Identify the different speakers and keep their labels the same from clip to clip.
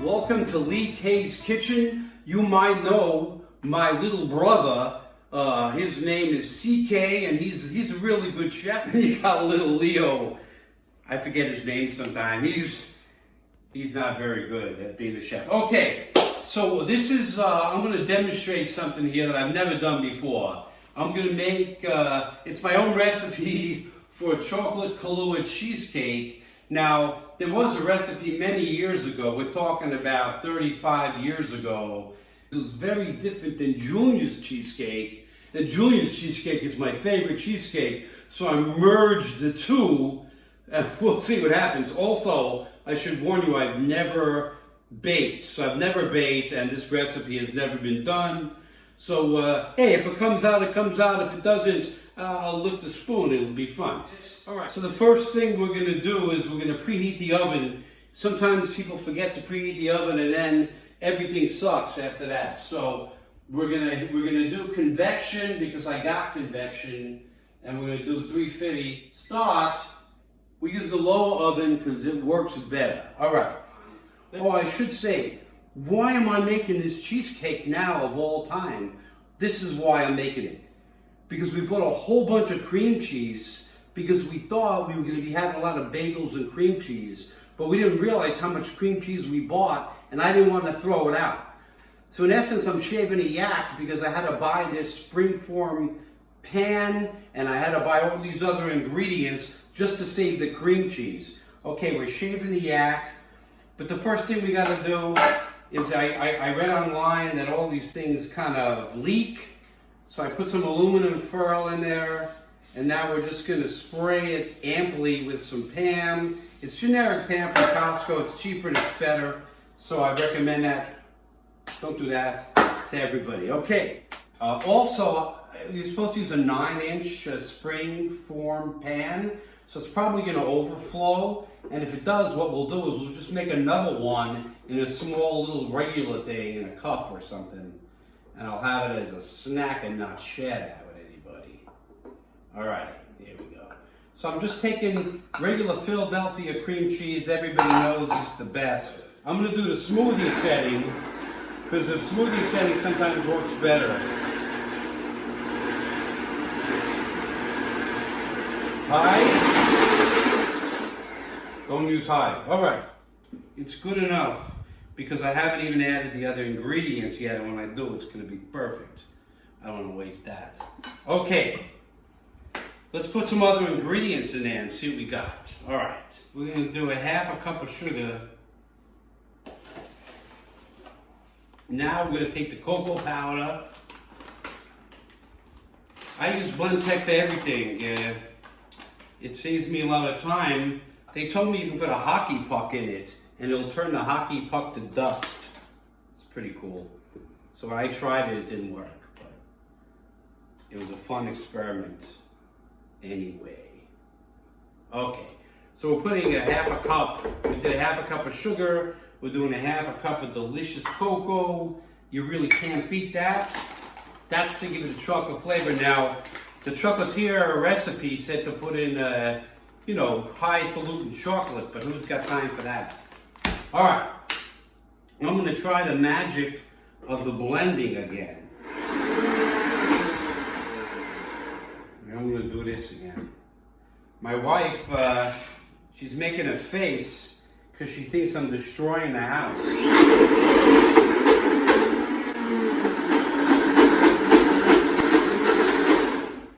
Speaker 1: Welcome to Lee K's Kitchen. You might know my little brother. His name is CK, and he's a really good chef. And you got little Leo. I forget his name sometimes. He's not very good at being a chef. Okay, so this is I'm going to demonstrate something here that I've never done before. I'm going to make it's my own recipe for ChocKahlua Cheesecake. Now, there was a recipe many years ago. We're talking about 35 years ago. It was very different than Junior's cheesecake. And Junior's cheesecake is my favorite cheesecake. So I merged the two, and we'll see what happens. Also, I should warn you, I've never baked. So I've never baked, and this recipe has never been done. So, hey, if it comes out, it comes out. If it doesn't, I'll lick the spoon. It'll be fun. All right. So the first thing we're going to do is we're going to preheat the oven. Sometimes people forget to preheat the oven, and then everything sucks after that. So we're gonna do convection because I got convection, and we're gonna do 350. Start. We use the low oven because it works better. All right. Oh, I should say, why am I making this cheesecake now of all time? This is why I'm making it. Because we bought a whole bunch of cream cheese because we thought we were going to be having a lot of bagels and cream cheese, but we didn't realize how much cream cheese we bought, and I didn't want to throw it out. So in essence, I'm shaving a yak because I had to buy this springform pan, and I had to buy all these other ingredients just to save the cream cheese. Okay, we're shaving the yak, but the first thing we got to do is I read online that all these things kind of leak. So I put some aluminum foil in there, and now we're just going to spray it amply with some Pam. It's generic Pam from Costco. It's cheaper and it's better. So I recommend that. Don't do that to everybody. Okay. Also, you're supposed to use a 9-inch spring form pan. So it's probably going to overflow. And if it does, what we'll do is we'll just make another one in a small little regular thing in a cup or something. And I'll have it as a snack and not share that with anybody. All right, here we go. So I'm just taking regular Philadelphia cream cheese. Everybody knows it's the best. I'm going to do the smoothie setting because the smoothie setting sometimes works better. High? Don't use high. All right, it's good enough. Because I haven't even added the other ingredients yet, and when I do, it's going to be perfect. I don't want to waste that. Okay, let's put some other ingredients in there and see what we got. All right, we're going to do a half a cup of sugar. Now we're going to take the cocoa powder. I use Blend Tech for everything. It saves me a lot of time. They told me you can put a hockey puck in it, and it'll turn the hockey puck to dust. It's pretty cool. So when I tried it, it didn't work, but it was a fun experiment anyway. Okay, so we're putting a half a cup. We did a half a cup of sugar. We're doing a half a cup of delicious cocoa. You really can't beat that. That's to give it a chocolate flavor. Now, the Chocolatier recipe said to put in, highfalutin chocolate, but who's got time for that? All right, I'm going to try the magic of the blending again. I'm going to do this again. My wife, she's making a face because she thinks I'm destroying the house.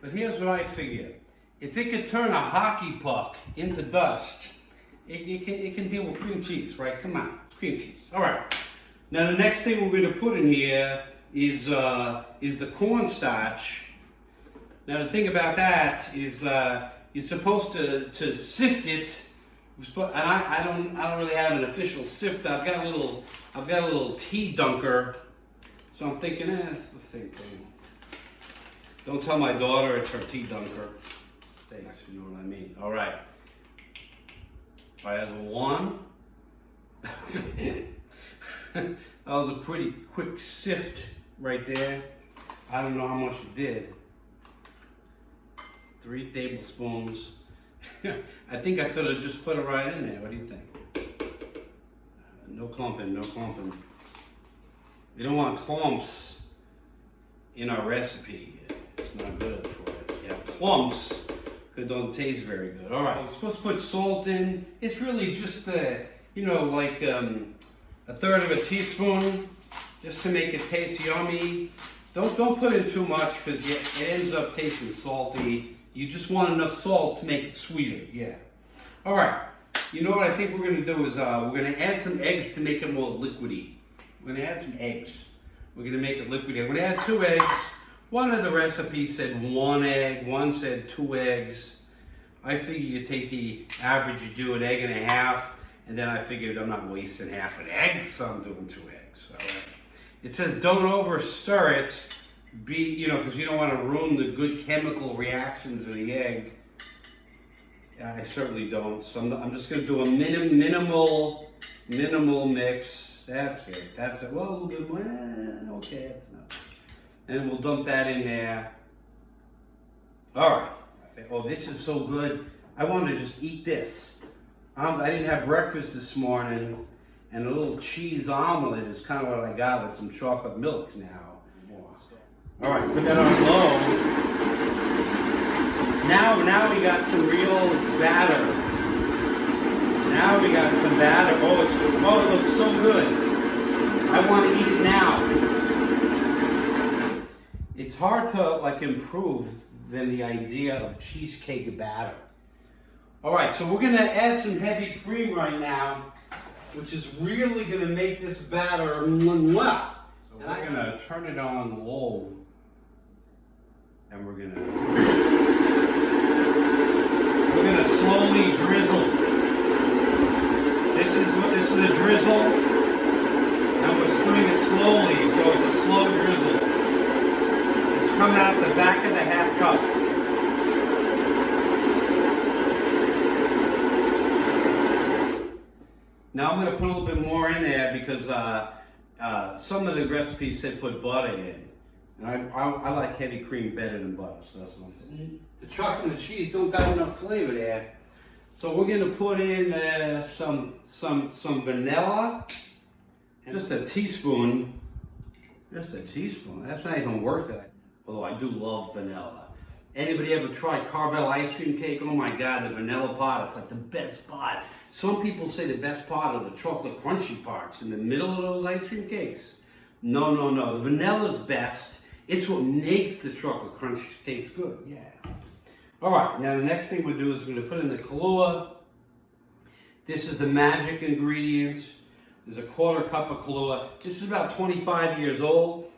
Speaker 1: But here's what I figure. If it could turn a hockey puck into dust, it can deal with cream cheese, right? Come on, cream cheese. All right. Now the next thing we're going to put in here is the cornstarch. Now the thing about that is you're supposed to sift it, and I don't really have an official sifter. I've got a little tea dunker, so I'm thinking, it's the same thing. Don't tell my daughter it's her tea dunker. Thanks, you know what I mean. All right. All right, that's one. That was a pretty quick sift right there. I don't know how much it did. 3 tablespoons. I think I could have just put it right in there. What do you think? No clumping, no clumping. We don't want clumps in our recipe. It's not good for it. You have clumps, it don't taste very good. All right, we're supposed to put salt in. It's really just you know, like a third of a teaspoon, just to make it taste yummy. Don't put in too much because it ends up tasting salty. You just want enough salt to make it sweeter. Yeah. All right. You know what I think we're gonna do is we're gonna add some eggs to make it more liquidy. We're gonna add some eggs. We're gonna make it liquidy. I'm gonna add 2 eggs. One of the recipes said 1 egg, one said 2 eggs. I figure you take the average, you do 1.5 eggs, and then I figured I'm not wasting half an egg, so I'm doing 2 eggs. All right. It says don't over stir it, you know, because you don't want to ruin the good chemical reactions of the egg. I certainly don't. So I'm just going to do a minimal mix. That's it. That's it. Well, a little bit more. Okay, that's enough. And we'll dump that in there. All right. Oh, this is so good. I want to just eat this. I didn't have breakfast this morning, and a little cheese omelet is kind of what I got with some chocolate milk now. All right, put that on low. Now we got some real batter. Now we got some batter. Oh, it looks so good. I want to eat it now. It's hard to like improve than the idea of cheesecake batter. All right, so we're gonna add some heavy cream right now, which is really gonna make this batter mwah. So we're gonna turn it on low, and we're gonna slowly drizzle. This is a drizzle, and we're doing it slowly, so it's a slow drizzle. It's coming out the back of the half cup. Now I'm going to put a little bit more in there because some of the recipes said put butter in. And I like heavy cream better than butter, so that's one thing. The chocolate and the cheese don't got enough flavor there. So we're going to put in some vanilla. Just a teaspoon. Just a teaspoon. That's not even worth it. Although I do love vanilla. Anybody ever tried Carvel ice cream cake? Oh my God, the vanilla part, it's like the best part. Some people say the best part are the chocolate crunchy parts in the middle of those ice cream cakes. No. The vanilla's best. It's what makes the chocolate crunchies taste good. Yeah. All right, now the next thing we'll do is we're going to put in the Kahlua. This is the magic ingredient. There's a 1/4 cup of Kahlua. This is about 25 years old.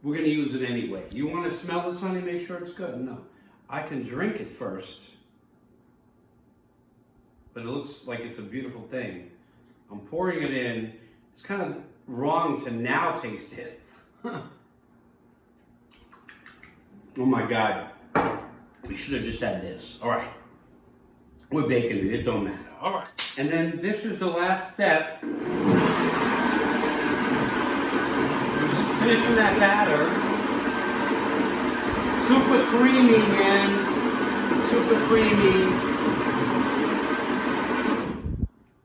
Speaker 1: We're going to use it anyway. You want to smell this, honey? Make sure it's good. No. I can drink it first. But it looks like it's a beautiful thing. I'm pouring it in. It's kind of wrong to now taste it. Oh my God. We should have just had this. All right. We're baking it. It don't matter. All right. And then this is the last step. Finishing that batter. Super creamy, man. It's super creamy.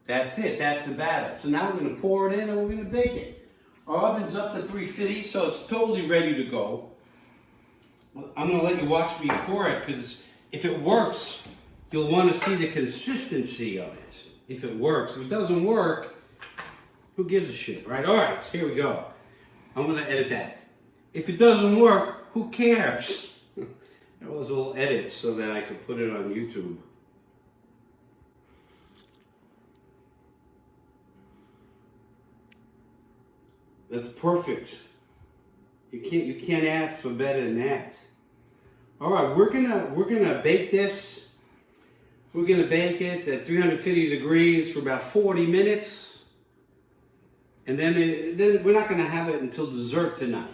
Speaker 1: That's it. That's the batter. So now we're going to pour it in and we're going to bake it. Our oven's up to 350, so it's totally ready to go. I'm going to let you watch me pour it because if it works, you'll want to see the consistency of it. If it works. If it doesn't work, who gives a shit, right? All right, so here we go. I'm going to edit that. If it doesn't work, who cares? There was a little edit so that I could put it on YouTube. That's perfect. You can't ask for better than that. All right, we're gonna bake this. We're gonna bake it at 350 degrees for about 40 minutes. And then we're not going to have it until dessert tonight.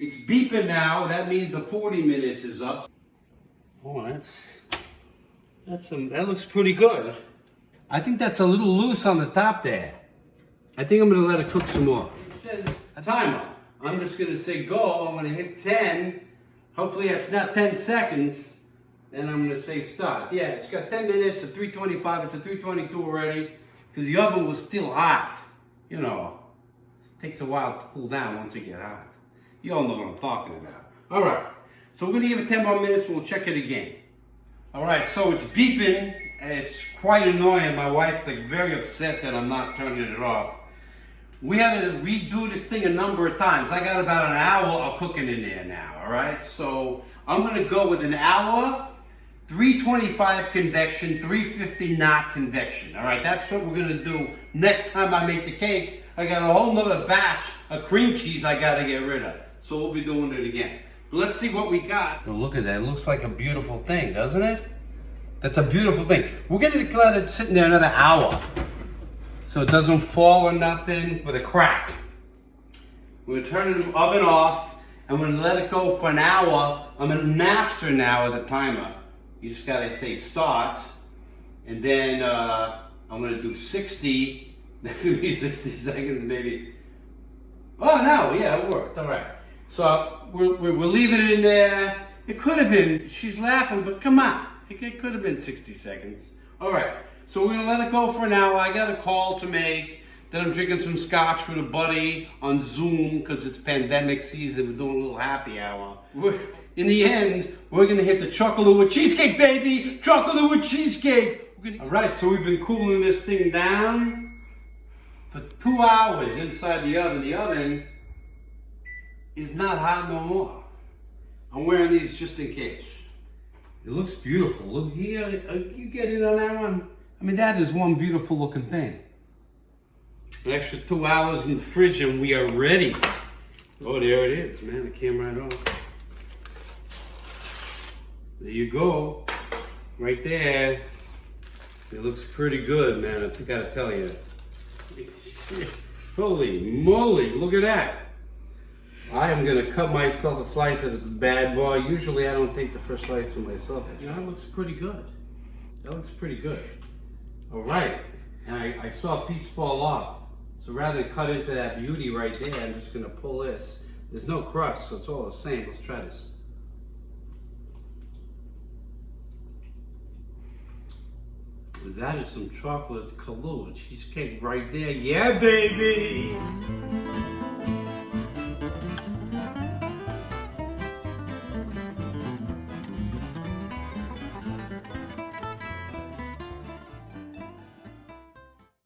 Speaker 1: It's beeping now. That means the 40 minutes is up. Oh, that looks pretty good. I think that's a little loose on the top there. I think I'm going to let it cook some more. It says a timer. I'm just going to say go. I'm going to hit 10. Hopefully that's not 10 seconds. Then I'm going to say start. Yeah, it's got 10 minutes at 325. It's at 322 already. because the oven was still hot. You know, it takes a while to cool down once it gets hot. You all know what I'm talking about. All right, so we're gonna give it 10 more minutes and we'll check it again. All right, so it's beeping. It's quite annoying. My wife's like very upset that I'm not turning it off. We had to redo this thing a number of times. I got about an hour of cooking in there now, all right? So I'm gonna go with an hour, 325 convection, 350 knot convection, all right? That's what we're gonna do next time I make the cake. I got a whole nother batch of cream cheese I gotta get rid of. So we'll be doing it again. But let's see what we got. Oh, look at that, it looks like a beautiful thing, doesn't it? That's a beautiful thing. We're gonna let it sit in there another hour, so it doesn't fall or nothing with a crack. We're gonna turn the oven off and we're gonna let it go for an hour. I'm a master now as a timer. You just gotta say start, and then I'm gonna do 60. That's gonna be 60 seconds, maybe. Oh no, yeah, it worked. All right. So we're leaving it in there. It could have been. She's laughing, but come on. It could have been 60 seconds. All right. So we're gonna let it go for an hour. I got a call to make. Then I'm drinking some scotch with a buddy on Zoom because it's pandemic season. We're doing a little happy hour. In the end, we're gonna hit the Chokahlua Cheesecake, baby! Chokahlua Cheesecake! All right, so we've been cooling this thing down for 2 hours inside the oven. The oven is not hot no more. I'm wearing these just in case. It looks beautiful. Look here, you get in on that one? I mean, that is one beautiful looking thing. An extra 2 hours in the fridge and we are ready. Oh, there it is, man. It came right off. There you go. Right there. It looks pretty good, man. I gotta tell you. Holy moly, look at that. I am gonna cut myself a slice of this bad boy. Usually I don't take the first slice of myself. You know, that looks pretty good. That looks pretty good. All right, and I saw a piece fall off. So rather than cut into that beauty right there, I'm just gonna pull this. There's no crust, so it's all the same. Let's try this. That is some chocolate Kahlua cheesecake right there. Yeah, baby!